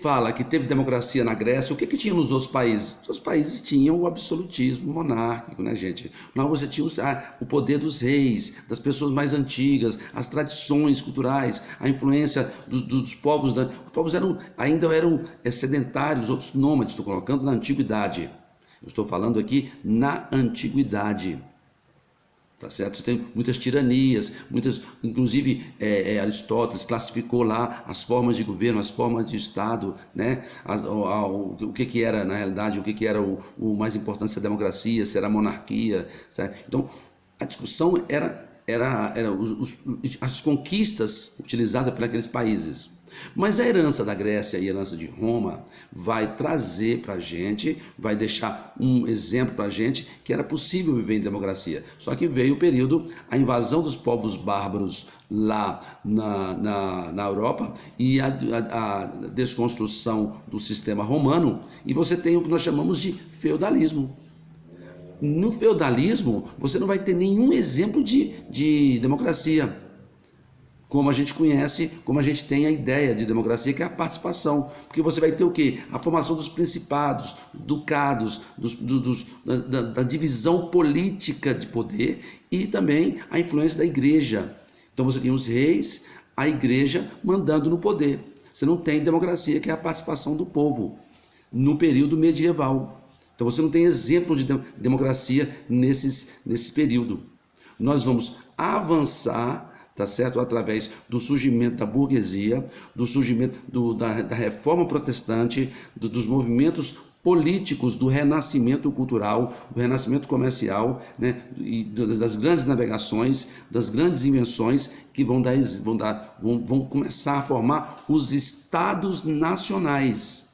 fala que teve democracia na Grécia, o que tinha nos outros países? Os outros países tinham o absolutismo monárquico, né, gente? Lá você tinha o poder dos reis, das pessoas mais antigas, as tradições culturais, a influência dos povos. Os povos ainda eram sedentários, outros nômades, estou colocando na antiguidade. Eu estou falando aqui na antiguidade. Tá certo? Você tem muitas tiranias, inclusive Aristóteles classificou lá as formas de governo, as formas de Estado, né? O que era, na realidade, o que era o mais importante, se a democracia, se era a monarquia, certo? Então, a discussão era as conquistas utilizadas por aqueles países. Mas a herança da Grécia e a herança de Roma vai trazer para a gente, vai deixar um exemplo para a gente que era possível viver em democracia. Só que veio o período, a invasão dos povos bárbaros lá na Europa e a desconstrução do sistema romano, e você tem o que nós chamamos de feudalismo. No feudalismo, você não vai ter nenhum exemplo de democracia, como a gente conhece, como a gente tem a ideia de democracia, que é a participação. Porque você vai ter o quê? A formação dos principados, ducados, da divisão política de poder e também a influência da igreja. Então você tem os reis, a igreja mandando no poder. Você não tem democracia, que é a participação do povo, no período medieval. Então você não tem exemplos de democracia nesse período. Nós vamos avançar, tá certo? Através do surgimento da burguesia, do surgimento da reforma protestante, dos movimentos políticos, do renascimento cultural, do renascimento comercial, né? E das grandes navegações, das grandes invenções que vão começar a formar os estados nacionais.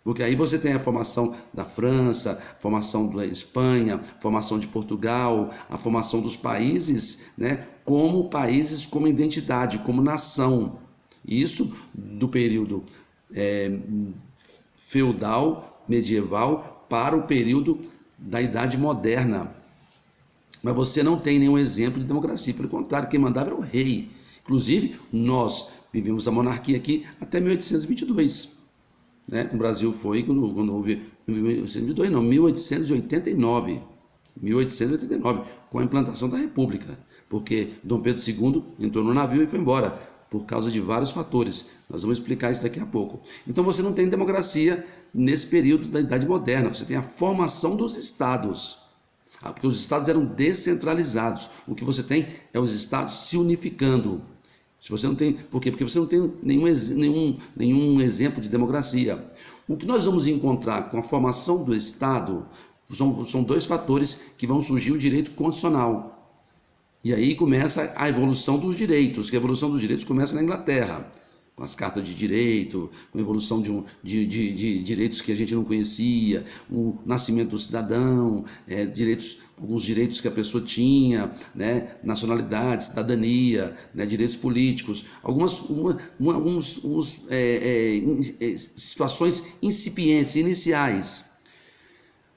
Porque aí você tem a formação da França, a formação da Espanha, a formação de Portugal, a formação dos países, né, como países, como identidade, como nação. Isso do período feudal, medieval, para o período da Idade Moderna. Mas você não tem nenhum exemplo de democracia. Pelo contrário, quem mandava era o rei. Inclusive, nós vivemos a monarquia aqui até 1822. Né? O Brasil foi quando houve 1889, com a implantação da República, porque Dom Pedro II entrou no navio e foi embora, por causa de vários fatores. Nós vamos explicar isso daqui a pouco. Então você não tem democracia nesse período da Idade Moderna, você tem a formação dos estados, porque os estados eram descentralizados. O que você tem é os estados se unificando. Se você não tem, por quê? Porque você não tem nenhum exemplo de democracia. O que nós vamos encontrar com a formação do Estado são dois fatores que vão surgir: o direito constitucional. E aí começa a evolução dos direitos, que a evolução dos direitos começa na Inglaterra, com as cartas de direito, com a evolução de direitos que a gente não conhecia, o nascimento do cidadão, alguns direitos que a pessoa tinha, né, nacionalidade, cidadania, né, direitos políticos, algumas situações incipientes, iniciais.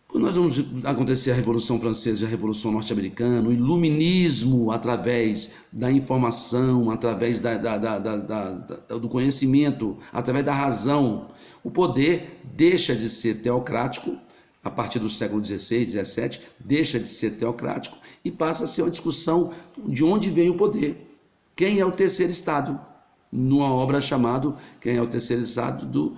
Quando nós vamos acontecer a Revolução Francesa e a Revolução Norte-Americana, o iluminismo através da informação, através do conhecimento, através da razão, o poder deixa de ser teocrático, a partir do século XVI, XVII, deixa de ser teocrático e passa a ser uma discussão de onde vem o poder. Quem é o terceiro Estado? Numa obra chamada Quem é o Terceiro Estado, do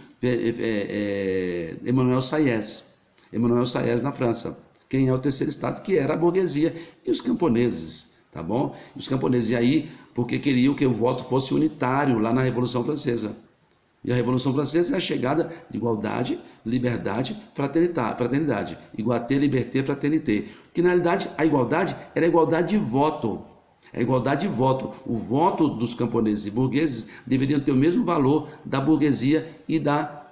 Emmanuel Sieyès. Emmanuel Sieyès, na França. Quem é o terceiro Estado? Que era a burguesia e os camponeses, tá bom? Os camponeses, e aí, porque queriam que o voto fosse unitário lá na Revolução Francesa. E a Revolução Francesa é a chegada de igualdade, liberdade, fraternidade. Igualdade, liberté, fraternité. Que na realidade a igualdade era a igualdade de voto. É a igualdade de voto. O voto dos camponeses e burgueses deveriam ter o mesmo valor da burguesia e da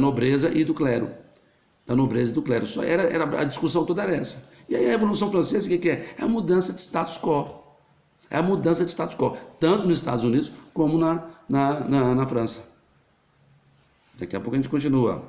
nobreza e do clero. Da nobreza e do clero. Só a discussão toda era essa. E aí a Revolução Francesa, o que é? É a mudança de status quo. É a mudança de status quo, tanto nos Estados Unidos como na França. Daqui a pouco a gente continua.